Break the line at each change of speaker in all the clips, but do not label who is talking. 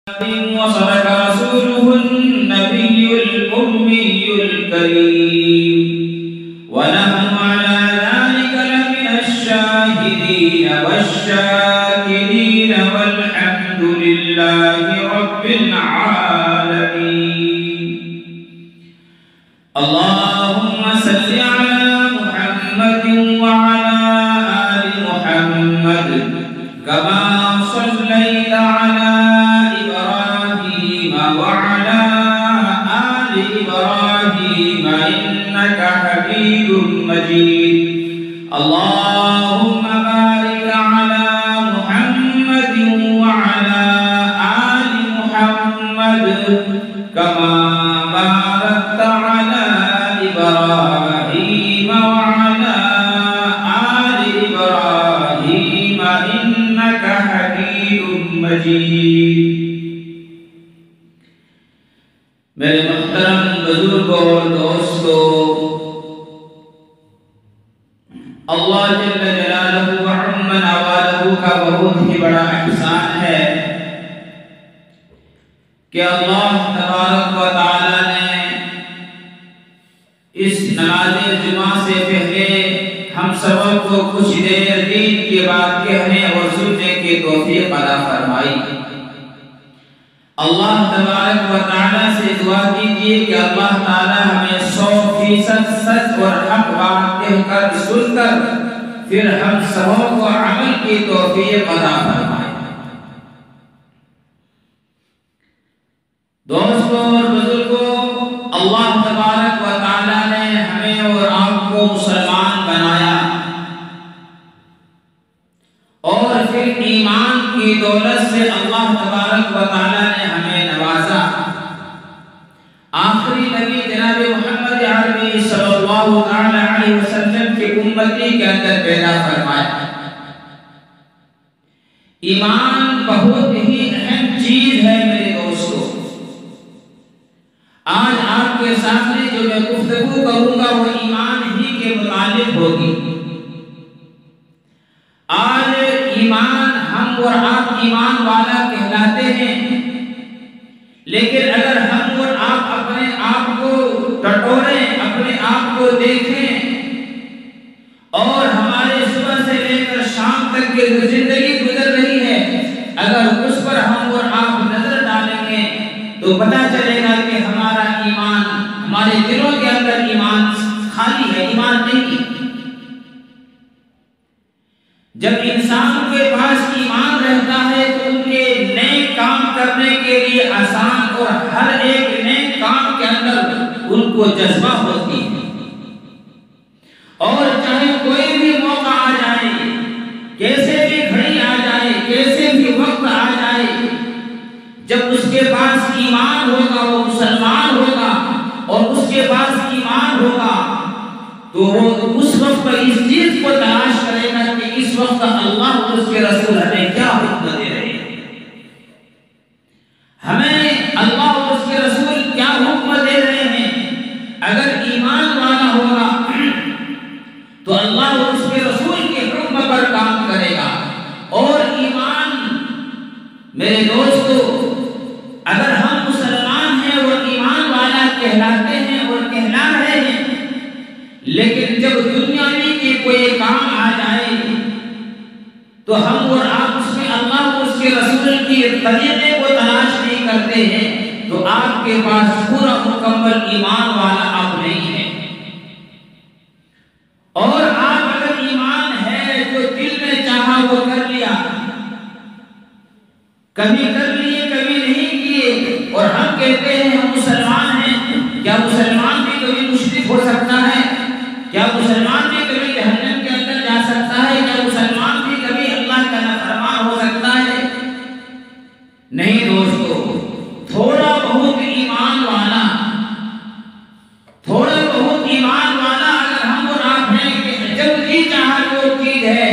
وصدق رسوله النبي الأمي الكريم ونحن على ذلك لمن الشاهدين والشاكرين والحمد لله رب العالمين. اللهم صل على محمد وعلى آل محمد كما صليت على وعلى آل إبراهيم إنك حميد مجيد. اللهم بارك على محمد وعلى آل محمد كما باركت على إبراهيم وعلى آل إبراهيم إنك حميد مجيد. میرے محترم بزرگوں اور دوستوں، اللہ جل جلالہ و عظم نوالہ کا بہت ہی بڑا احسان ہے کہ اللہ تبارک و تعالی نے اس نماز جمعہ سے پہلے ہم سب کو کچھ دیر دین کی بات کہنے اور سننے کی توفیق عطا فرمائی. اللہ تبارک و تعالی سے دعا کیجیے کہ اللہ تعالی ہمیں 100% سچ اور حق بات کہہ کر سن کر پھر ہم سبوں کو عمل کی توفیق عطا فرمائے. دوستوں اور بزرگوں، اللہ تبارک و تعالی نے ہمیں اور آپ کو مسلمان بنایا اور پھر ایمان کی دولت سے اللہ تبارک و تعالی نے ہمیں نوازا. آخری نبی جناب محمد عربی صلی اللہ علیہ وسلم کی امتی کے اندر پیدا فرمایا. ایمان بہت ہی اہم چیز ہے میرے دوستو. آج آپ کے سامنے جو میں گفتگو کروں گا وہ ایمان ہی کے متعلق ہوگی. آج ایمان ہم اور آپ ایمان والا کہلاتے ہیں، لیکن اگر ہم اور آپ اپنے آپ کو ٹٹولیں، اپنے آپ کو دیکھیں اور ہمارے صبح سے لے کر شام تک کی زندگی گزر رہی ہے، اگر اس پر ہم اور آپ نظر ڈالیں گے تو پتہ چلے گا کہ ہمارا ایمان، ہمارے دلوں کے اندر ایمان خالی ہے، ایمان نہیں. جب انسان کے پاس ایمان رہتا ہے تو ان کے نیک کام کرنے کے لیے آسان اور ہر ایک نیک کام کے اندر ان کو جذبہ ہوتی ہے. اور چاہے کوئی بھی موقع آ جائے، کیسے بھی گھڑی آ جائے، کیسے بھی وقت آ جائے، جب اس کے پاس ایمان ہوگا، وہ مسلمان ہوگا اور اس کے پاس ایمان ہوگا تو وہ اس وقت پر اس چیز کو تلاش کرے گا کہ اس وقت اللہ اور اس کے رسول ہمیں کیا حکم دے رہے ہیں، ہمیں اللہ اور اس کے رسول کیا حکم دے رہے ہیں. اگر ایمان والا ہوگا تو اللہ اور اس کے رسول کے حکم پر کام کرے گا. اور ایمان میرے دوستو، اگر ہم مسلمان ہیں اور ایمان والا کہلاتے ہیں اور کہلا رہے ہیں، لیکن جب دنیاوی کے کوئی کام آ جائے تو ہم اور آپ اس میں اللہ اور اس کے رسول کی طریقے کو تلاش نہیں کرتے ہیں تو آپ کے پاس پورا مکمل ایمان والا آپ نہیں ہے. اور آپ اگر ایمان ہے جو دل میں چاہا وہ کر لیا، کبھی کر لیے کبھی نہیں کیے، اور ہم کہتے ہیں ہم مسلمان ہیں. کیا مسلمان بھی کبھی مشرک ہو سکتا ہے؟ کیا مسلمان بھی کبھی جہنم کے اندر جا سکتا ہے؟ کیا مسلمان بھی کبھی اللہ کا نافرمان ہو سکتا ہے؟ نہیں دوستو. تھوڑا بہت ایمان والا اگر ہم اور آپ ہیں کہ جب جی چاہا جو چیز ہے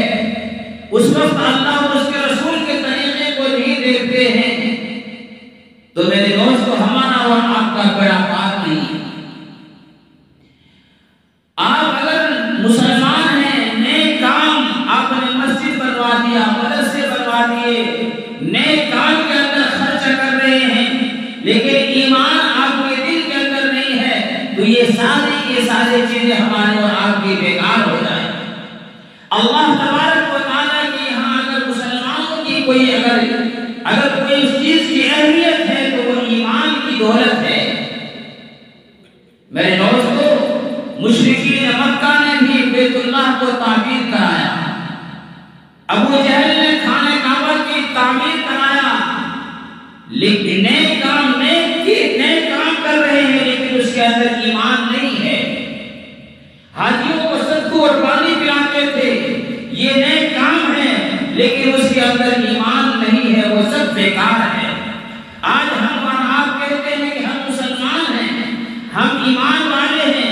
اس وقت اللہ اور اس کے رسول کے طریقے کو نہیں دیکھتے ہیں تو میرے دوستو ہمارا اور آپ کا بڑا بات نہیں ہے. آپ اگر مسلمان ہیں، نیک کام آپ نے مسجد بنوا دیا، مدرسے بنوا دیے، نیک کام کے اندر خرچ کر رہے لیکن ایمان آپ کے دل کے اندر نہیں ہے تو یہ ساری چیزیں ہمارے اور آپ کی بیکار ہو جائیں۔ اللہ تبارک و تعالیٰ کی یہاں اگر مسلمانوں کی اگر کوئی اس چیز کی اہمیت ہے تو وہ ایمان کی دولت ہے۔ میرے دوستو، مشرکین مکہ نے بھی بیت اللہ کو تعمیر کرایا، ابو جہل نے خانہ کعبہ کی تعمیر کرایا، لیکن نئے کام کر رہے ہیں لیکن اس کے اندر ایمان نہیں ہے۔ حاجیوں کو سدو اور پانی پلاتے تھے، یہ نئے کام ہے لیکن اس کے اندر ایمان نہیں ہے، وہ سب بیکار ہے۔ آج ہم اور آپ کہتے ہیں کہ ہم مسلمان ہیں، ہم ایمان والے ہیں،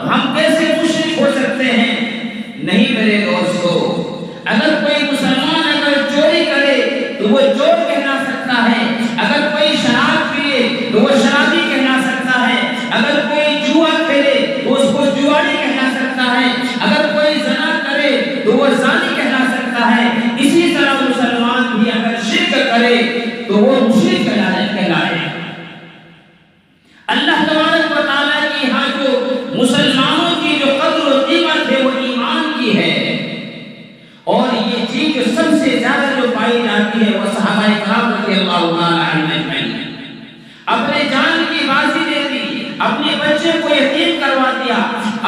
ہم کیسے مشرک ہو سکتے ہیں؟ نہیں میرے دوستو، اگر کوئی مسلمان اگر چوری کرے تو وہ چور کہلا سکتا ہے، اگر کوئی شراب پیے تو وہ شرابی کہلا سکتا ہے، اگر کوئی جوا کھیلے تو اس کو جواری کہلا سکتا ہے، اگر کوئی زنا کرے تو وہ زانی کہلا سکتا ہے۔ اسی طرح مسلمان بھی اگر شرک کرے تو وہ مشرک کہلائے۔ اللہ تبارک و تعالیٰ کی یہاں جو مسلمانوں کی جو قدر و قیمت ہے وہ ایمان کی ہے، اور یہ چیز جو سب سے زیادہ جو پائی جاتی ہے وہ صحابہ کرام رضی اللہ عنہم اجمعین۔ اپنے جان کی بازی دے دی، اپنے بچے کو یتیم کروا دیا،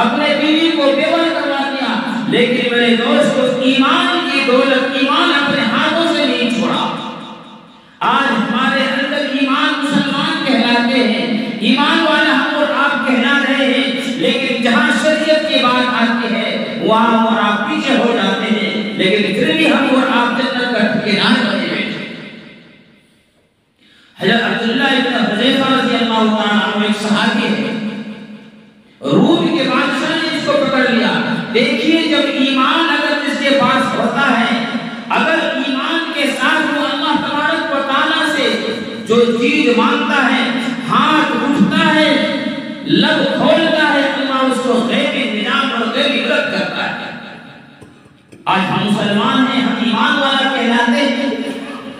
اپنے بیوی کو بیوہ کروا دیا، لیکن میرے دوستو ایمان کی دولت، ایمان اپنے ہاتھوں سے نہیں چھوڑا۔ آج ہمارے اندر ایمان مسلمان کہلاتے ہیں، ایمان والا ہم اور آپ کہلا رہے ہیں، لیکن جہاں شریعت کی بات آتی ہے وہاں ہم اور آپ پیچھے ہو جاتے ہیں، لیکن پھر بھی ہم اور آپ جنت کا ٹھکانہ بنے بیٹھے۔ حضرت عبداللہ ابن حذیفہ رضی اللہ تعالیٰ عنہ ایک صحابی ہے، روم کے بادشاہ نے اس کو پکڑ لیا۔ دیکھیے جب ایمان اگر جس کے پاس ہوتا ہے، اگر ایمان کے ساتھ وہ اللہ تبارک و تعالیٰ سے جو چیز مانگتا ہے، ہاتھ اٹھتا ہے، لب کھولتا ہے، اللہ اس کو غیبی نظام اور غیبی مدد کرتا ہے۔ آج ہم مسلمان ہیں، ہم ایمان والا کہلاتے ہیں،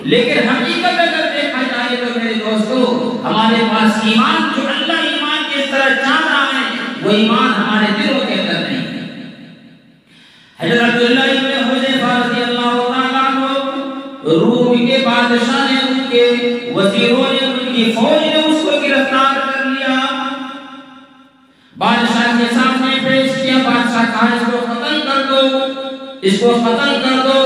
لیکن حقیقت اگر دیکھا جائے تو میرے دوستو ہمارے پاس ایمان جو اللہ ایمان کی طرح چاہ رہا ہے وہ ایمان ہمارے دلوں کے اندر نہیں ہے۔ حضرت عبداللہ ابن حذیفہ رضی اللہ تعالیٰ عنہ، روم کے بادشاہ نے، ان کے وزیروں نے، ان کی فوج نے اس کو گرفتار کر لیا، بادشاہ کے سامنے پیش کیا۔ بادشاہ کہا اس کو قتل کر دو، اس کو قتل کر دو۔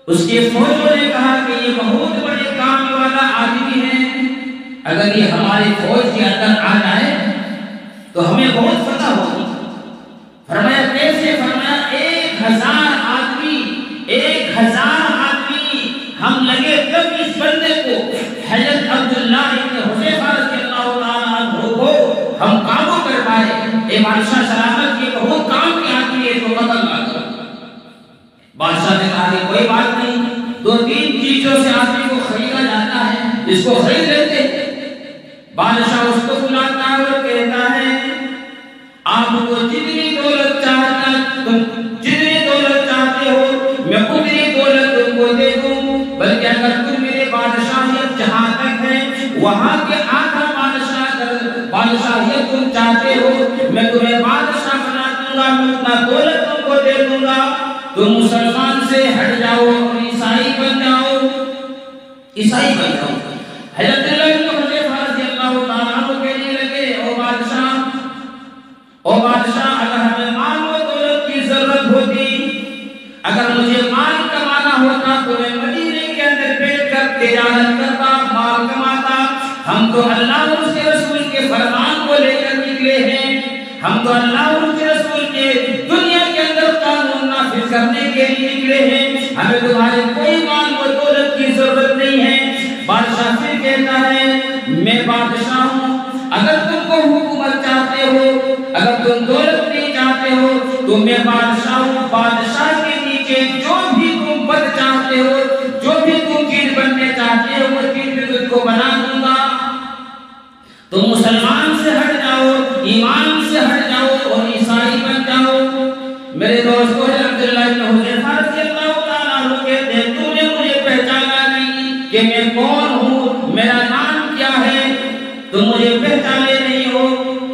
اس کے فوجوں نے کہا کہ یہ بہت بڑے کام والا آدمی ہے، اگر یہ ہماری فوج کے اندر آ جائے تو ہمیں بہت فتح ہوگی۔ فرمایا کیسے؟ فرمایا 1000 آدمی ہم لگے تب اس بندے کو، حضرت عبداللہ ابن حذیفہ رضی اللہ تعالیٰ عنہ کو ہم قابو کر پائے۔ اے بادشاہ سلامت، یہ بہت کام کے آدمی ہے تو قتل نہ کرو۔ بادشاہ نے کہا کہ کوئی بات نہیں، 2-3 چیزوں سے آدمی کو خریدا جاتا ہے، اس کو خرید لیتے۔ بادشاہ اس کو بلاتا ہے اور کہتا ہے آپ کو جتنی دولت چاہتے ہو میں اتنی دولت تم کو دے دوں، بلکہ اگر تم میرے بادشاہیت جہاں تک ہے وہاں کے آدھا بادشاہیت تم چاہتے ہو میں تمہیں بادشاہ بنا دوں گا، میں اتنا دولت تم کو دے دوں گا، تم مسلمان سے ہٹ جاؤ اور عیسائی بن جاؤ۔ حضرت او بادشاہ اگر ہمیں مال و دولت کی ضرورت ہوتی، اگر مجھے مال کمانا ہوتا تو میں مدینے کے اندر بیٹھ کر تجارت کرتا، مال کماتا۔ ہم تو اللہ اور اس کے رسول کے فرمان کو لے کر نکلے ہیں، ہم تو اللہ اور اس کے رسول کے دنیا کے اندر قانون نافذ کرنے کے لیے نکلے ہیں، ہمیں تمہارے کوئی مال و دولت کی ضرورت نہیں ہے۔ بادشاہ پھر کہتا ہے میں بادشاہ ہوں، اگر تم کو حکومت چاہتے ہو، اگر تم دولت نہیں چاہتے ہو تو میں بادشاہ ہوں، بادشاہ کے نیچے جو بھی تم پد چاہتے ہو، جو بھی تم چیز بننے چاہتے ہو وہ چیز میں تم کو بنا دوں گا۔ تم مسلمان سے ہٹ جاؤ، ایمان سے ہٹ جاؤ اور عیسائی بن جاؤ۔ میرے دوستو عبداللہ ابن حذیفہ رضی اللہ تعالیٰ عنہ کہتے ہیں تم نے مجھے پہچانا نہیں کہ میں کون ہوں، میرا نام کیا ہے؟ تم مجھے پہچانے نہیں ہو،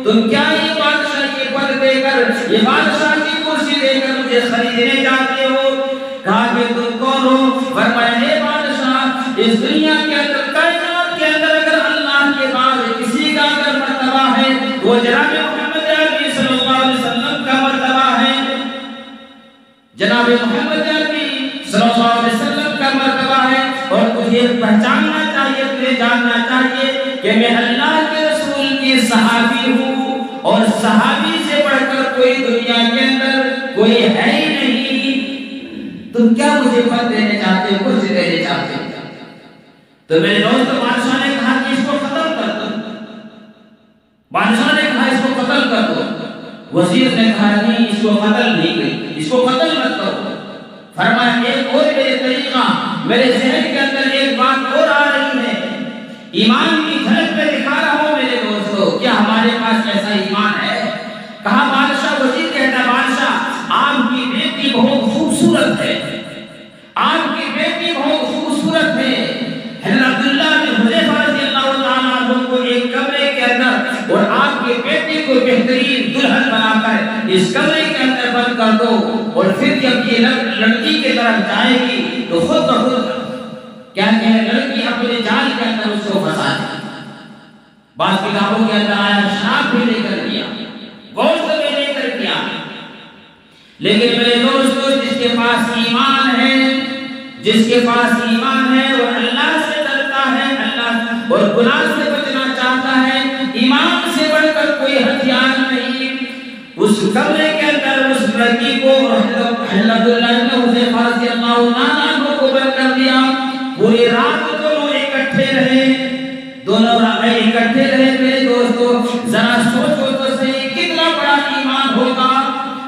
تم کیا یہ بادشاہ کی پد دے کر، یہ بادشاہ کی کرسی دے کر مجھے خریدنے جاتے ہو؟ کہا کہ تم کون ہو؟ فرمایا اے بادشاہ، اس دنیا کے اندر، کائنات کے اندر اگر اللہ کے بعد کسی کا اگر مرتبہ ہے وہ جناب محمد عربی صلی اللہ علیہ وسلم کا مرتبہ ہے، جناب محمد عربی صلی اللہ علیہ وسلم کا مرتبہ ہے۔ اور تجھے پہچاننا چاہیے، تجھے جاننا چاہیے کہ میں اللہ کے رسول کی صحابی ہوں، اور صحابی سے بڑھ کر کوئی دنیا کے اندر کوئی ہے ہی نہیں۔ تم کیا مجھے پد دینے چاہتے ہو، کرسی دینے چاہتے ہو؟ تو میرے دوست بادشاہ نے کہا کہ اس کو قتل کر دو۔ بادشاہ نے کہا اس کو قتل کر دو۔ وزیر نے کہا نہیں، اس کو قتل نہیں کریں، اس کو قتل مت کرو۔ فرمایا ایک اور میرے طریقہ، میرے ذہن کے اندر ایک بات اور آ رہی ہے، ایمان کی جھلک میں دکھا رہا ہوں میرے دوستو، کیا ہمارے پاس ایسا ایمان ہے؟ کہا بادشاہ، وزیر کہتا ہے بادشاہ آپ کی بیٹی بہت خوبصورت ہے، آپ کی بیٹی بہت خوبصورت ہے۔ حضرت عبداللہ بن حذیفہ رضی اللہ تعالیٰ عنہ کو ایک کمرے کے اندر اور آپ کی بیٹی کو بہترین دلہن بنا کر اس کمرے کے اندر بند کر دو، اور پھر جب یہ لڑکی کی طرف جائے گی تو خود بخود کیا کہ لڑکی اپنے جال کے اندر اس کو پھنسا دے۔ بعض کتابوں کے اندر آیا شراب بھی لے کر کیا، گوشت بھی لے کر کیا، لیکن میرے دوستو جس کے پاس ایمان ہے، جس کے پاس ایمان ہے وہ اللہ سے ڈرتا ہے، اللہ اور گناہ سے بچنا چاہتا ہے، ایمان سے بڑھ کر کوئی ہتھیار نہیں۔ اس کمرے کے اندر اس لڑکی کو حضرت عبداللہ بن حذیفہ رضی اللہ عنہ کو بند کر دیا۔ پوری رات دونوں اکٹھے رہے، دونوں اکٹھے رہے۔ میرے دوستو ذرا سوچو تو صحیح، کتنا بڑا ایمان ہوگا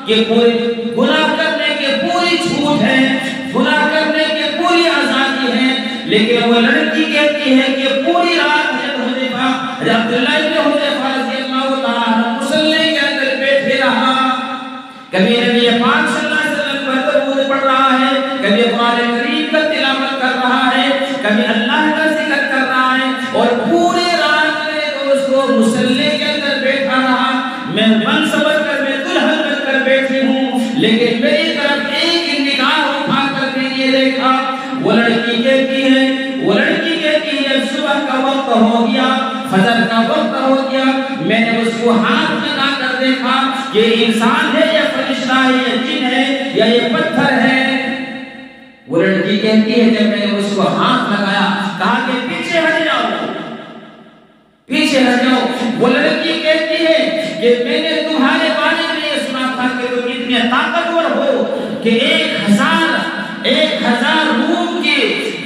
کہ کوئی گناہ کرنے کے پوری چھوٹ ہے، گناہ کرنے کے پوری آزادی ہے، لیکن وہ لڑکی کہتی ہے کہ پوری رات عبداللہ بن حذیفہ رضی اللہ تعالیٰ عنہ مصلی کے اندر بیٹھے رہا، کبھی نبی پاک صلی اللہ علیہ وسلم پر درود پڑھ رہا ہے، کبھی قرآن کریم کا تلاوت کر رہا ہے، کبھی اللہ کا ذکر کر رہا ہے، اور پورے رات میں دوستو مصلی کے اندر بیٹھا رہا۔ میں من سمجھ کر میں دلہن بن کر بیٹھی ہوں، لیکن میری طرف ایک نگاہ اٹھا کر میں یہ دیکھا، وہ لڑکی کہتی ہے صبح کا وقت ہو گیا، فجر کا وقت ہو گیا، میں نے اس کو ہاتھ لگا کر دیکھا کہ انسان ہے یا فرشتہ ہے یا جن ہے یا یہ پتھر ہے۔ وہ لڑکی کہتی ہے جب میں نے اس کو ہاتھ لگایا، کہا کہ پیچھے ہٹ جاؤ، پیچھے ہٹ جاؤ۔ وہ لڑکی کہتی ہے کہ میں نے تمہارے بارے میں یہ سنا تھا کہ تم اتنے طاقتور ہو کہ 1000 روم کے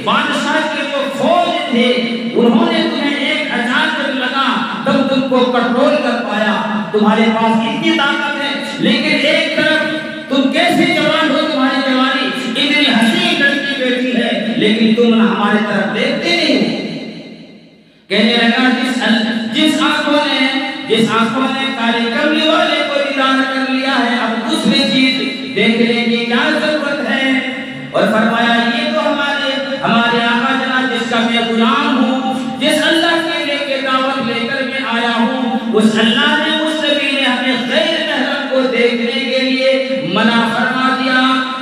بادشاہ کے جو فوج تھے انہوں نے تمہیں 1000 جب لگا تب تم کو کنٹرول کر پایا، تمہارے پاس اتنی طاقت ہے، لیکن ایک طرف تم کیسے جوان ہو، تمہاری جوانی اتنی حسین لڑکی بیٹھی ہے، لیکن تم ہمارے طرف دیکھتے نہیں۔ کہنے لگا جس آنکھوں نے کالی کملی والے کو دیدار کر لیا ہے، اب دوسری چیز دیکھنے کی کیا ضرورت ہے؟ اور فرمایا یہ تو ہمارے آقا جناب جس کا میں غلام ہوں، جس اللہ کے لے کے دعوت لے کر میں آیا ہوں، اس اللہ نے اس نبی نے ہمیں غیر محرم کو دیکھنے کے لیے منع فرما دیا،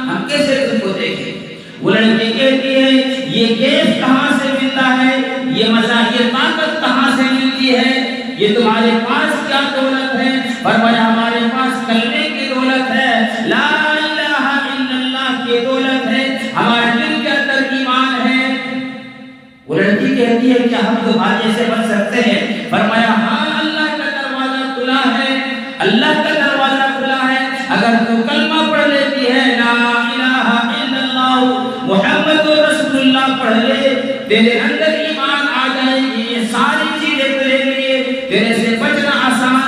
ہم کیسے تم کو دیکھیں؟ وہ لڑکی کہتی ہے یہ کیف کہاں سے ملتا ہے، یہ مزہ، یہ طاقت کہاں سے ملتی ہے، یہ تمہارے پاس کیا دولت ہے؟ فرمایا ہمارے پاس کلمے کی دولت ہے، لا الہ الا اللہ کی دولت ہے، ہمارے دل کے اندر ایمان ہے۔ وہ لڑکی کہتی ہے کیا ہم تمہارے سے بچ سکتے ہیں؟ فرمایا ہاں، اللہ کا دروازہ کھلا ہے، اللہ کا دروازہ کھلا ہے، اگر تو کلمہ پڑھ لیتی ہے لا الہ الا اللہ محمد رسول اللہ پڑھ لے، تیرے اندر ایمان آ جائے گی، یہ ساری چیزیں تیرے لیے تیرے سے بچنا آسان۔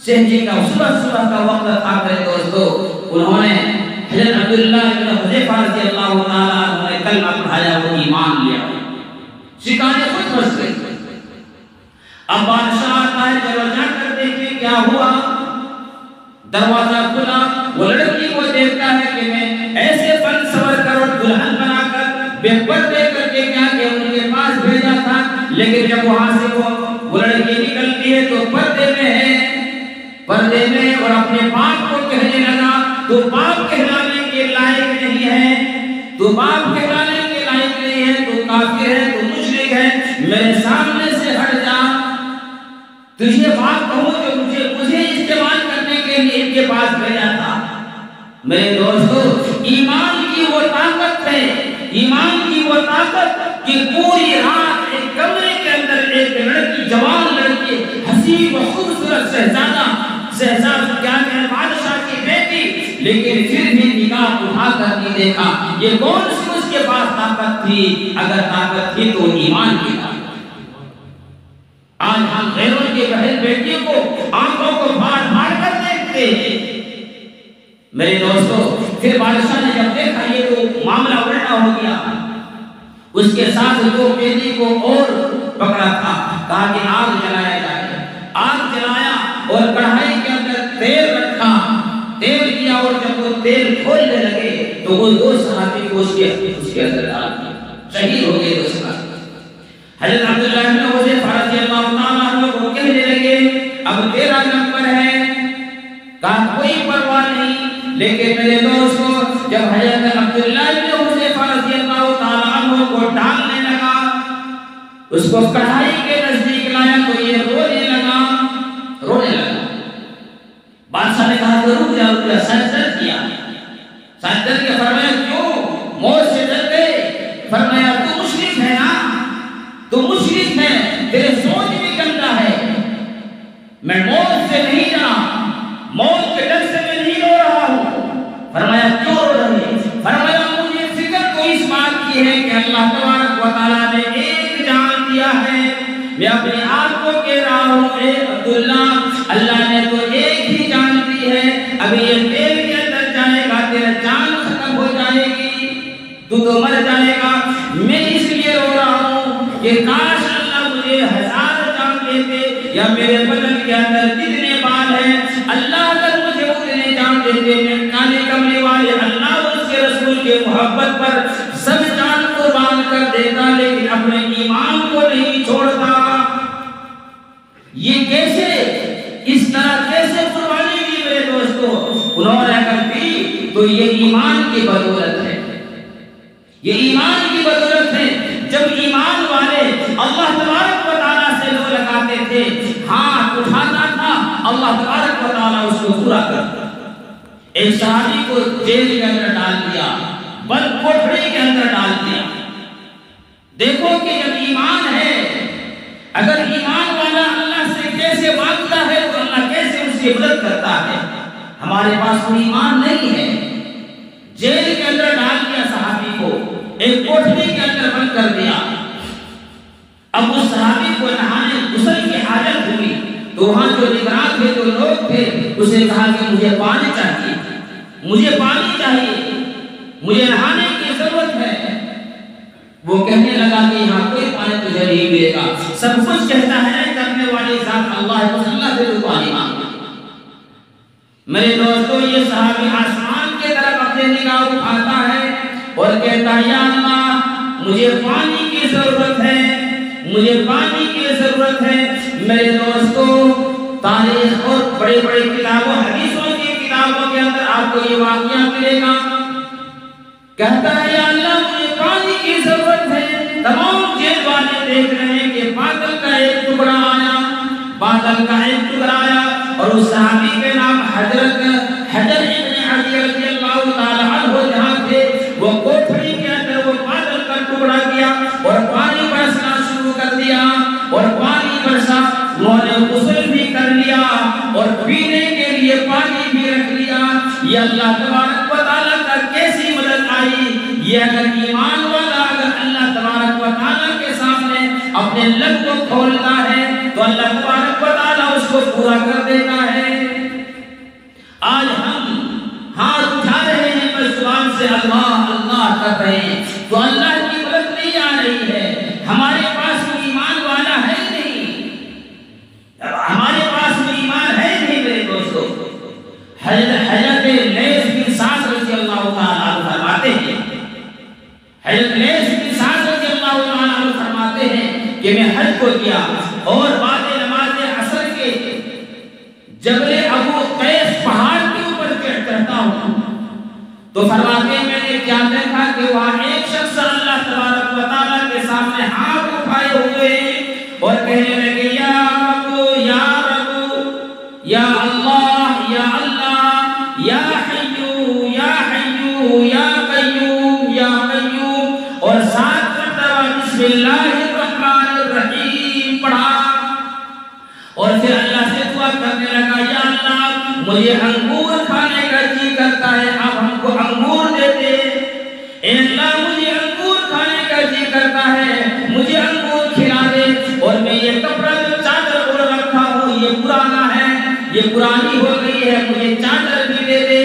سہجی کا صبح کا وقت تھا میرے دوستو، انہوں نے حضرت عبداللہ بن حذیفہ رضی اللہ تعالیٰ عنہ نے کلمہ پڑھایا، وہ ایمان لیا، شکانے خود پھنس گئی۔ اب بادشاہ آتا ہے، چلو جا کر دیکھیں کیا ہوا۔ دروازہ کھلا، وہ لڑکی کو دیکھتا ہے کہ میں ایسے فن سور کر اور دلہن بنا کر بے پردے کر کے کیا کہ ان کے پاس بھیجا تھا لیکن جب وہاں سے وہ لڑکی نکلتی ہے تو پردے میں ہے، پردے میں، اور اپنے باپ کو کہنے لگا تو باپ کہلانے کے لائق نہیں ہے، تو باپ کہلانے کے لائق نہیں ہے، تو کافر ہے، تو مشرک ہے، میرے سامنے سے ہٹ جا۔ تجھے بات کہو جو مجھے استعمال کرنے کے لیے ان کے پاس بھیجا تھا۔ میرے دوستو، ایمان کی وہ طاقت ہے، ایمان کی وہ طاقت کہ پوری رات ایک کمرے کے اندر ایک لڑکی، جوان لڑکی، حسین و خوبصورت شہزاد کیا کہ بادشاہ کی بیٹی، لیکن پھر بھی نگاہ اٹھا کر نہیں دیکھا۔ یہ کون سی اس کے پاس طاقت تھی؟ اگر طاقت تھی تو ایمان کی طاقت۔ آج ہم غیروں کی بہن بیٹیوں کو آنکھوں کو پھاڑ کر دیکھتے ہیں۔ میرے دوستو، پھر بادشاہ نے جب دیکھا یہ تو معاملہ الٹا ہو گیا، اس کے ساتھ دو قیدی کو اور پکڑا تھا، کہا کہ آگ جلایا جائے۔ آگ جلایا اور کڑھائی کے اندر تیل رکھا، تیل کیا، اور جب وہ تیل کھولنے لگے تو وہ دو صحابی کو اس کے اندر ڈال دیا، شہید ہو گئے دو صحابی۔ حضرت عبداللہ بن حذیفہ رضی اللہ تعالیٰ عنہ کو کہنے لگے اب تیرا نمبر ہے، کہا کوئی پرواہ نہیں۔ لیکن میرے دوستو، جب حضرت عبداللہ بن حذیفہ رضی اللہ تعالیٰ عنہ کو ڈالنے لگا، اس کو کڑھائی کے نزدیک لایا تو یہ رونے لگا۔ بادشاہ نے کہا کہ رک جا، سجدہ کیا، سجدہ کیا۔ فرمایا کیوں؟ موت سے ڈر گئے؟ فرمایا تو مشرک ہے نا، تو مشرک ہے، تیرے سوچ بھی گندا ہے۔ میں موت سے نہیں ڈرا، موت کے ڈر سے میں نہیں رو رہا ہوں۔ فرمایا کیوں رو رہے ہیں؟ فرمایا مجھے فکر تو اس بات کی ہے کہ اللہ تبارک و تعالیٰ نے ایک جان دیا ہے، میں اپنے آپ کو کہہ رہا ہوں اے عبداللہ، اللہ نے تو ایک ہی جان دی ہے، ابھی یہ تیل کے اندر جائے گا تیرا جان ختم ہو جائے گی، تو مر جائے گا۔ میں اس لیے رو رہا ہوں کہ کاش اللہ مجھے 1000 جان دیتے، یا میرے بدن کے اندر جتنے بال ہیں اللہ اگر مجھے اتنے جان دیتے، میں کانے کملے والے اللہ اور اس کے رسول کے محبت پر سب جان قربان کر دیتا، لیکن اپنے ایمان کو نہیں چھوڑتا۔ یہ کیسے، اس طرح کیسے قربانی کی میرے دوستو؟ انہوں نے اگر کی تو یہ ایمان کی بدولت ہے، یہ ایمان کی بدولت ہے۔ جب ایمان والے اللہ تبارک و تعالیٰ سے لو لگاتے تھے، ہاتھ اٹھاتا تھا، اللہ تبارک و تعالیٰ اس کو پورا کرتا۔ ایک صحابی کو جیل کے اندر ڈال دیا، بند کوٹھڑی کے اندر ڈال دیا۔ دیکھو کہ جب ایمان ہے، اگر ایمان والا اللہ سے کیسے مانگتا ہے تو اللہ کیسے اس کی مدد کرتا ہے۔ ہمارے پاس کوئی ایمان نہیں ہے، جیل کے اندر ڈال دیا صحابی کو، ایک کوٹھڑی کے اندر بند کر دیا۔ اب اس صحابی کو نہانے غسل کی حاجت ہوئی تو وہاں جو نگران تھے، جو لوگ تھے، اسے کہا کہ مجھے پانی چاہیے، مجھے پانی چاہیے، مجھے نہانے کی ضرورت ہے۔ وہ کہنے لگا کہ یہاں کوئی پانی تجھے نہیں ملے گا، سب کچھ کہتا ہے کرنے والی ذات اللہ ہے، بس اللہ سے تو پانی مانگا۔ میرے دوستو، یہ صحابی آسمان کے طرف اپنے نگاہ اٹھاتا ہے اور کہتا ہے یا اللہ مجھے پانی کی ضرورت ہے، مجھے پانی کی ضرورت ہے۔ میرے دوستو، تاریخ اور بڑے بڑے کتابوں، حدیثوں کی کتابوں کے اندر آپ کو یہ واقعہ ملے گا۔ کہتا ہے یا اللہ مجھے پانی کی ضرورت ہے۔ تمام جیل والے دیکھ رہے ہیں کہ بادل کا ایک ٹکڑا آیا، بادل کا ایک ٹکڑا آیا، اور اس صحابی کے نام حضرت حجر ابن علی رضی اللہ تعالی عنہ جہاں تھے، وہ کوٹھڑی کے اندر وہ بادل کا ٹکڑا کیا اور پانی برسنا شروع کر دیا، اور پانی برسا، انہوں نے غسل بھی کر لیا اور پینے کے لیے پانی بھی رکھ لیا۔ یہ اللہ تبارک و تعالیٰ کا کیسی مدد آئی! یہ اگر ایمان والا اگر اللہ تبارک و تعالیٰ کے سامنے اپنے لب کو کھولتا ہے تو اللہ تبارک و تعالیٰ اس کو پورا کر دیتا ہے۔ آج ہم ہاتھ اٹھا رہے ہیں، بس زبان سے اللہ اللہ کر رہے ہیں، تو اللہ کی مدد نہیں آ رہی ہے۔ ہمارے پاس کوئی ایمان والا ہے نہیں، ہمارے پاس کوئی ایمان ہے نہیں میرے دوستو۔ حضرت لیث بن سعد رضی اللہ تعالیٰ عنہ فرماتے ہیں، حضرت لیث بن سعد رضی اللہ تعالیٰ عنہ فرماتے ہیں کہ میں حج کو کیا اور بعد نماز عصر کے جبل ابو قیس پہاڑ کے اوپر چڑھتا ہوں تو فرماتے ہیں میں نے کیا دیکھا کہ وہاں ایک شخص اللہ تبارک و تعالیٰ کے سامنے ہاتھ اٹھائے ہوئے اور کہنے لگے یا رب یا رب یا اللہ یا اللہ یا حیو یا حیو یا قیوم یا قیوم اور ساتھ مرتبہ بسم اللہ الرحمن الرحیم پڑھا اور پھر اللہ سے دعا کرنے لگا یا اللہ مجھے انگور کھانے کا جی کرتا ہے آپ ہم کو انگور دے دے اے اللہ مجھے انگور کھانے کا جی کرتا ہے مجھے انگور کھلا دے اور میں یہ کپڑا جو چادر اوڑھ رکھا ہوں یہ پرانا ہے یہ پرانی ہو گئی ہے مجھے چادر بھی دے دے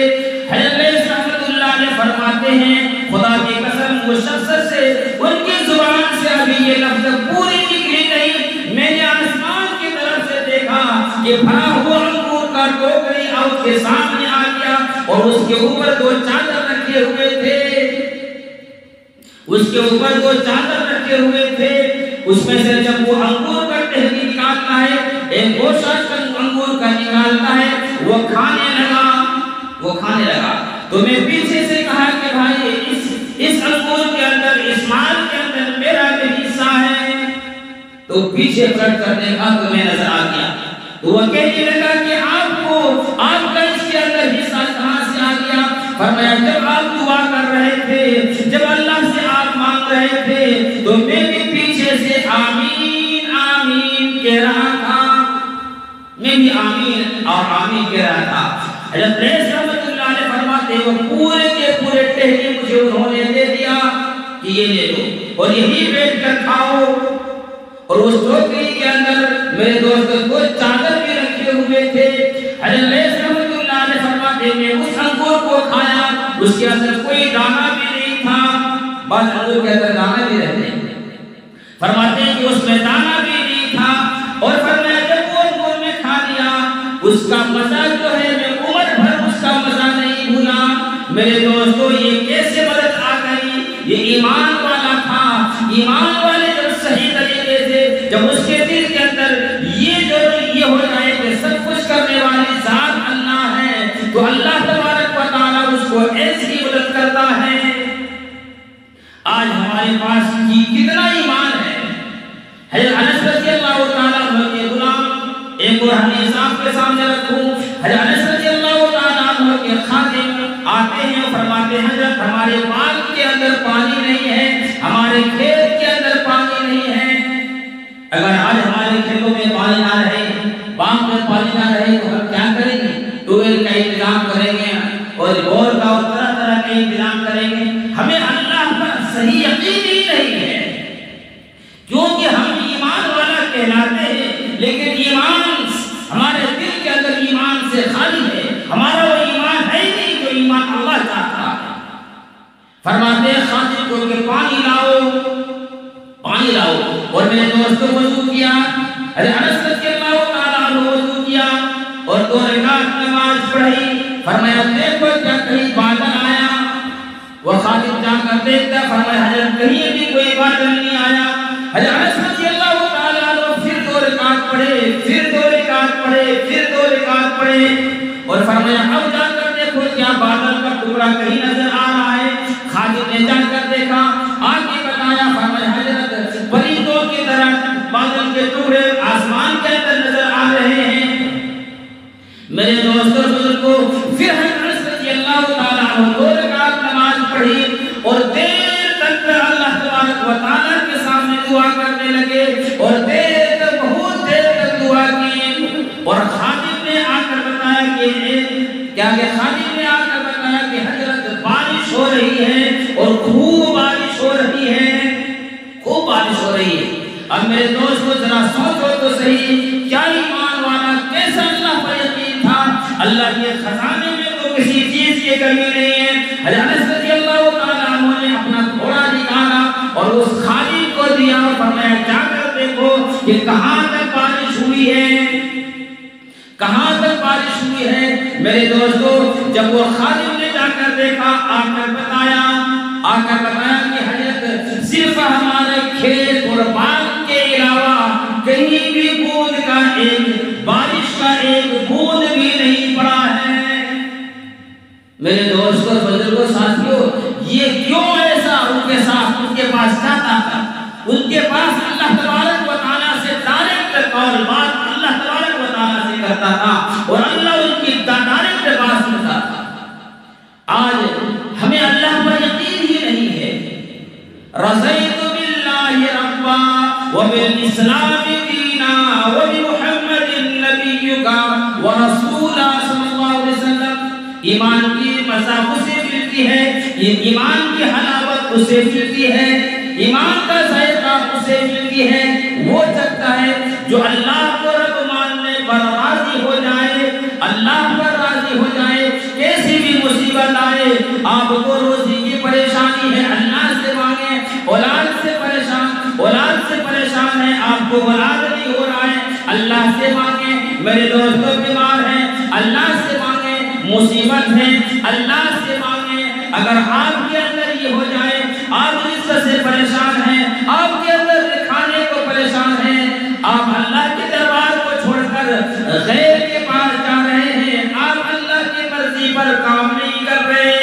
حضرت رحمت اللہ علیہ فرماتے ہیں خدا کی قسم وہ شخص سے ان کی زبان سے ابھی یہ لفظ پوری نکلی نہیں میں نے آسمان کی طرف سے دیکھا کہ بھرا ہوا انگور کا ٹوکری اس کے سامنے آ گیا اور اس کے اوپر دو چادر رکھے ہوئے تھے اس کے اوپر دو چادر رکھے ہوئے تھے اس میں سے جب وہ انگور کا ٹہنی نکالتا ہے ایک گوشہ انگور کا نکالتا ہے وہ کھانے لگا تو میں پیچھے سے کہا کہ بھائی اس انگور کے اندر اس مال کے اندر میرا بھی حصہ ہے تو پیچھے پلٹ کر دیکھا تو میں نظر آ گیا تو وہ کہنے لگا کہ آپ کا اس کے اندر حصہ کہاں سے آ گیا فرمایا جب آپ دعا کر رہے تھے جب اللہ سے آپ مانگ رہے تھے تو میں بھی پیچھے سے آمین آمین کہہ رہا تھا میں بھی آمین اور آمین کہہ رہا تھا حضرت رحمت اللہ علیہ فرماتے ہیں وہ پورے کے پورے ٹہنی مجھے انہوں نے دے دیا کہ یہ لے لو اور یہی بیٹھ کر کھاؤ اور اس ٹوکری کے اندر میرے دوست کو چادر بھی رکھے ہوئے تھے حضرت رحمت اللہ علیہ فرماتے ہیں میں اس انگور کو کھایا اس کے اندر کوئی دانہ بھی نہیں تھا بعض انگور کے اندر دانہ بھی رہتے ہیں فرماتے ہیں کہ اس میں دانہ بھی نہیں تھا اور فرمایا جب وہ انگور میں کھا لیا اس کا مزہ جو ہے میں عمر بھر اس کا مزہ نہیں بھولا میرے دوستو یہ کیسے مدد آ گئی یہ ایمان والا تھا ایمان والے جب صحیح طریقے سے جب اس کے دل کے اندر یہ ہو جائے کہ سب کچھ کرنے والی ذات اللہ ہے تو اللہ تبارک و تعالیٰ اس کو ایسی مدد کرتا ہے آج ہمارے پاس کتنا ایمان ہے حضرت انس رضی اللہ تعالیٰ عنہ کے غلام ایک اور حدیث آپ کے سامنے رکھوں حضرت انس رضی اللہ تعالیٰ عنہ کے خادم آتے ہیں اور فرماتے ہیں حضرت ہمارے باغ کے اندر پانی نہیں ہے ہمارے کھیت کے اندر پانی نہیں ہے اگر آج ہمارے کھیتوں میں پانی نہ رہے باغ میں پانی نہ رہے تو ہم کیا کریں گے ٹیوب ویل کا انتظام کریں گے اور بور کا اور طرح طرح کے انتظام کریں گے ہمیں اللہ پر صحیح یقین ہی نہیں ہے کیونکہ ہم ایمان والا کہلاتے ہیں لیکن ایمان ہمارے دل کے اندر ایمان سے خالی ہے ہمارا وہ ایمان ہے نہیں جو ایمان اللہ چاہتا ہے فرماتے ہیں خادم کو کہ پانی لاؤ اور میں نے دوستوں وضو کیا انس رضی اللہ تعالیٰ عنہ وضو کیا اور 2 رکعت نماز پڑھی فرمایا دیکھو کیا کہیں بادل آیا وہ خادم جا کر دیکھتا فرمایا حضرت کہیں بھی کوئی بادل نہیں آیا حضرت انس رضی اللہ تعالیٰ عنہ پھر 2 رکعت پڑھے پھر 2 رکعت پڑھے پھر 2 رکعت پڑھے اور فرمایا اب جا کر دیکھو کیا بادل کا ٹکڑا کہیں نظر آ رہا ہے خادم نے جا کر دیکھا آگے بتایا فرمایا حضرت پرندوں کی طرح بادل کے ٹکڑے آسمان کے اندر نظر آ رہے ہیں میرے دوستوں بزرگوں پھر حضرت رضی اللہ تعالیٰ عنہ 2 رکعت نماز پڑھی اور دیر تک اللہ تبارک و تعالیٰ کے سامنے دعا کرنے لگے اور بہت دیر تک دعا کی اور خادم نے آ کر بتایا کہ حضرت بارش ہو رہی ہے اور خوب بارش ہو رہی ہے اب میرے دوستو ذرا سوچو تو صحیح کیا ایمان والا کیسا اللہ پر یقین تھا اللہ کے خزانے میں تو کسی چیز کی کمی نہیں ہے حضرت انس رضی اللہ تعالیٰ عنہ نے اپنا گھوڑا نکالا اور اس خادم کو دیا اور فرمایا جا کر دیکھو کہ کہاں تک بارش ہوئی ہے میرے دوستو جب وہ خادم نے جا کر دیکھا آ کر بتایا کہ حضرت صرف ہمارے کھیت اور باغ کے علاوہ میرے دوستوں بزرگوں ساتھیوں، یہ کیوں ایسا ان کے ساتھ؟ ان کے پاس کیا تھا؟ ان کے پاس اللہ تبارک و تعالیٰ سے ڈائریکٹ کال بات اللہ تبارک و تعالیٰ سے کرتا تھا اور اللہ ان کی ڈائریکٹ بات سنتا تھا۔ آج ہمیں اللہ پر یقین ہی نہیں ہے۔ رضیت باللہ ربا وبالاسلام دینا وبمحمد نبیکا ورسولا صلی اللہ علیہ وسلم۔ ایمان کی مزہ اسے ملتی ہے، ایمان کی حلاوت اسے ملتی ہے، ایمان کا ذائقہ اسے ملتی ہے، وہ چکتا ہے جو اللہ کو رب ماننے پر راضی ہو جائے، اللہ پر راضی ہو جائے۔ کیسی بھی مصیبت آئے، آپ کو روزی کی پریشانی ہے، اللہ سے مانگیں۔ اولاد سے پریشان ہے، آپ کو اولاد نہیں ہو رہا ہے، اللہ سے مانگیں۔ میرے دوستوں بیمار ہیں، اللہ سے مانگیں۔ مصیبت ہے، اللہ سے مانگیں۔ اگر آپ کے اندر یہ ہو جائے، آپ رزق سے پریشان ہیں، آپ کے اندر کھانے کو پریشان ہیں، آپ اللہ کے دربار کو چھوڑ کر غیر کے پاس جا رہے ہیں، آپ اللہ کی مرضی پر کام نہیں کر رہے۔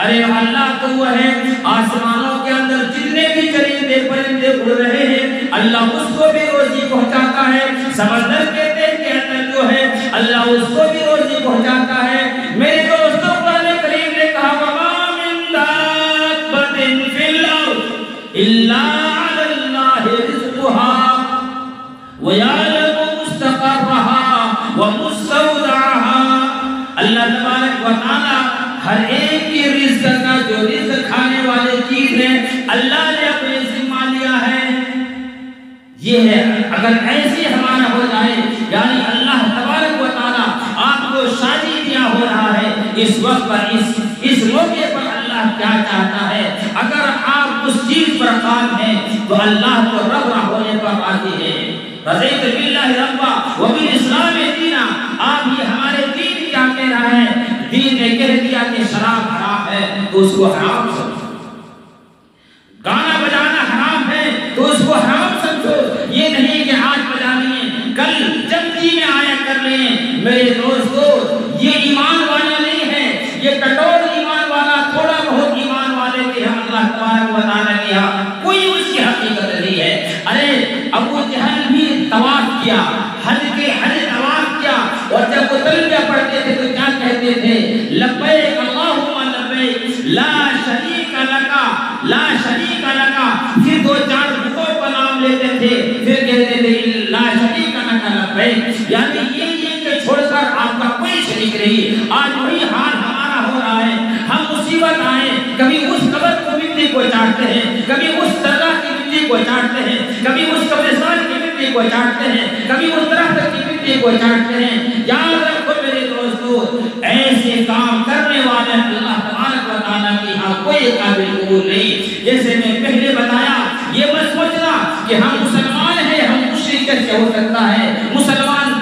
ارے اللہ تو وہ ہے، آسمانوں کے اندر جتنے بھی چرندے پرندے اڑ رہے ہیں، اللہ اس کو بھی روزی پہنچاتا ہے۔ سمندر کے تل کے اندر جو ہے، اللہ اس کو بھی روزی پہنچاتا ہے۔ میرے دوستوں، قرآن کریم نے کہا وَمَا مِن دَابَّةٍ فِي الْأَرْضِ إِلَّا عَلَى اللَّهِ رِزْقُهَا وَيَعْلَمُ مُسْتَقَرَّهَا وَمُسْتَوْدَعَهَا۔ اللہ تبارک و تعالیٰ ہر ایک کی رزق کا جو رزق کھانے والے چیز ہے، اللہ نے اپنے ذمہ لیا ہے۔ یہ ہے، اگر ایسے ہمارا ہو جائے، یعنی اللہ تبارک و تعالیٰ آپ کو شادی دیا ہو رہا ہے، اس وقت پر اس موقع پر اللہ کیا چاہتا ہے؟ اگر آپ اس چیز پر قائم ہیں تو اللہ کو رب ہونے پر راضی ہے۔ رضیت باللہ ربا وبالاسلام دینا۔ آپ یہ ہمارے دین کیا کہہ رہا ہے؟ دین نے کہہ دیا کہ شراب حرام ہے تو اس کو حرام سمجھو، گانا بجانا حرام ہے تو اس کو حرام سمجھو۔ یہ نہیں کہ آج بجا لیں کل جمتی میں آیا کر لیں۔ میرے دوستو، یہ ایمان والا نہیں ہے، یہ کٹور ایمان والا، تھوڑا بہت ایمان والے کے ہم اللہ تبارک و تعالیٰ کے ہاں کوئی اس کی حقیقت نہیں ہے۔ ارے ابو جہل بھی طواف کیا، حج کے حج طواف کیا، اور جب وہ تلبیہ پڑھتے تھے تو کیا کہتے تھے؟ لبیک اللہم لبیک لا شریک لکا لا شریک لکا۔ پھر دو چار بتوں کا نام لیتے تھے، پھر کہتے تھے لا شریک لکا لبیک، یعنی یہ کہ چھوڑ کر آپ کا کوئی شریک نہیں۔ آج وہی حال ہمارا ہو رہا ہے۔ ہم مصیبت آئے، کبھی اس قبر کو مٹی کو چاٹتے ہیں، کبھی اس درگاہ کی مٹی کو چاٹتے ہیں، کبھی اس قبرستان کی مٹی کو چاٹتے ہیں، کبھی اس درخت کی مٹی کو چاٹتے ہیں۔ یاد رکھو میرے دوستو، ایسے کام کرنے والے اللہ تبارک و تعالیٰ کی ہاں کوئی قابل قبول نہیں۔ جیسے میں پہلے بتایا، یہ مت سوچنا کہ ہم مسلمان ہیں، ہم مشرک کیسے ہو سکتا ہے؟ مسلمان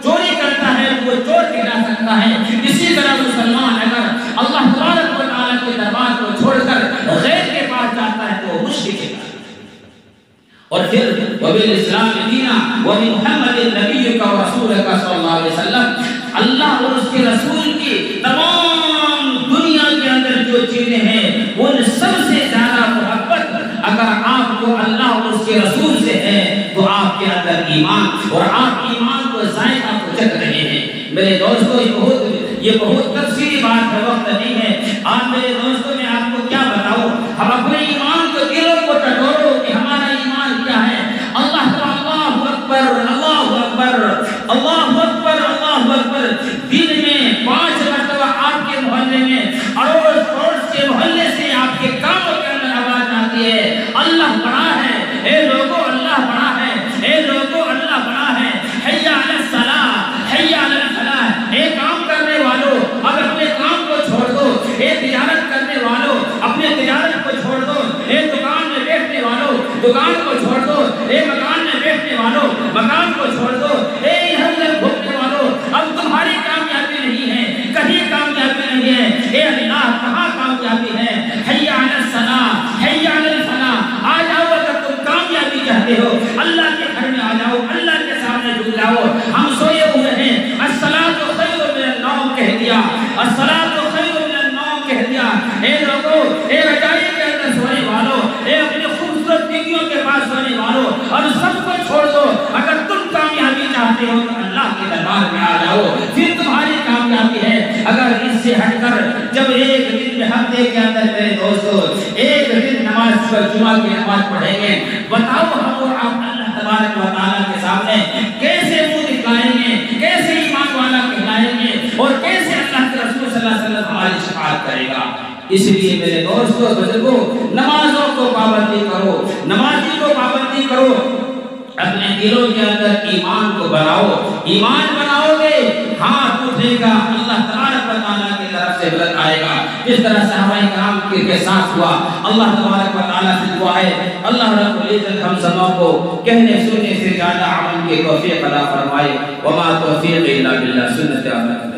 چوری کرتا ہے وہ چور کہلا سکتا ہے، اسی طرح مسلمان اگر اللہ تبارک و تعالیٰ کے دربار کو چھوڑ کر غیر کے پاس جاتا ہے تو مشرک ہے۔ اور پھر وبالاسلام دینا وبمحمد نبی کا رسول کا صلی اللہ علیہ وسلم، اللہ اور اس کے رسول کی تمام دنیا کے اندر جو چیزیں ہیں ان سب سے زیادہ محبت اگر آپ کو اللہ اور اس کے رسول سے ہے تو آپ کے اندر ایمان، اور آپ ایمان کو ذائقہ کو چکھ رہے ہیں۔ میرے دوستو، یہ بہت تفصیلی بات ہے، وقت نہیں ہے۔ آج میرے دوستو میں آپ کو کیا بتاؤں، ہم اپنے ایمان کو دلوں کو ٹٹولو کہ ہمارا ایمان کیا ہے۔ اللہ اکبر اللہ اکبر اللہ اکبر اللہ اکبر، دن میں 5 مرتبہ آپ کے محلے میں، اڑوس پڑوس کے محلے سے آپ کے کاموں کے اندر آواز آتی ہے اللہ بڑا ہے، اے لوگوں اللہ بڑا ہے، اے لوگوں اللہ بڑا ہے، حی علی الصلاۃ حی علی الفلاح۔ اے کام کرنے والوں اب اپنے کام کو چھوڑ دو، اے تجارت کرنے والوں اپنے تجارت کو چھوڑ دو، اے دکان میں بیٹھنے والوں دکان کو چھوڑ دو، اے مکان میں بیٹھنے والوں مکان کو چھوڑ دو، اے ادھر گھومنے والوں اب تمہاری کامیابی نہیں ہے، کہیں کامیابی نہیں ہے، اے اللہ کہاں کامیابی ہے؟ حی علی الصلاۃ حی علی الفلاح۔ آ جاؤ اگر تم کامیابی چاہتے ہو، اللہ کے گھر میں آ جاؤ، اللہ کے سامنے جھک جاؤ۔ ہم سوئے ہوئے ہیں، الصلاۃ خیر من النوم کہہ دیا، الصلاۃ خیر ہفتے کے اندر میرے دوستو ایک دن نماز پر جمعہ کی نماز پڑھیں گے، بتاؤ ہم اور آپ اللہ تبارک و تعالیٰ کے سامنے کیسے منہ دکھائیں گے، کیسے ایمان والا کہلائیں گے، اور کیسے اللہ کے رسول صلی اللہ علیہ وسلم ہماری شفاعت کرے گا۔ اس لیے میرے دوستو بزرگوں، نمازوں کو پابندی کرو، نمازی کو پابندی کرو، اپنے دلوں کے اندر ایمان کو بناؤ، ایمان بناؤ گے ہاتھ اٹھے گا، اللہ تبارک و تعالیٰ کی طرف سے مدد آئے گا، جس طرح صحابہ کرام کے ساتھ ہوا۔ اللہ تبارک و تعالیٰ سے دعا ہے اللہ رب العزت ہم سبوں کو کہنے سننے سے زیادہ عمل کی توفیق عطا فرمائے۔ وما توفیق الا باللہ، سنت عمل۔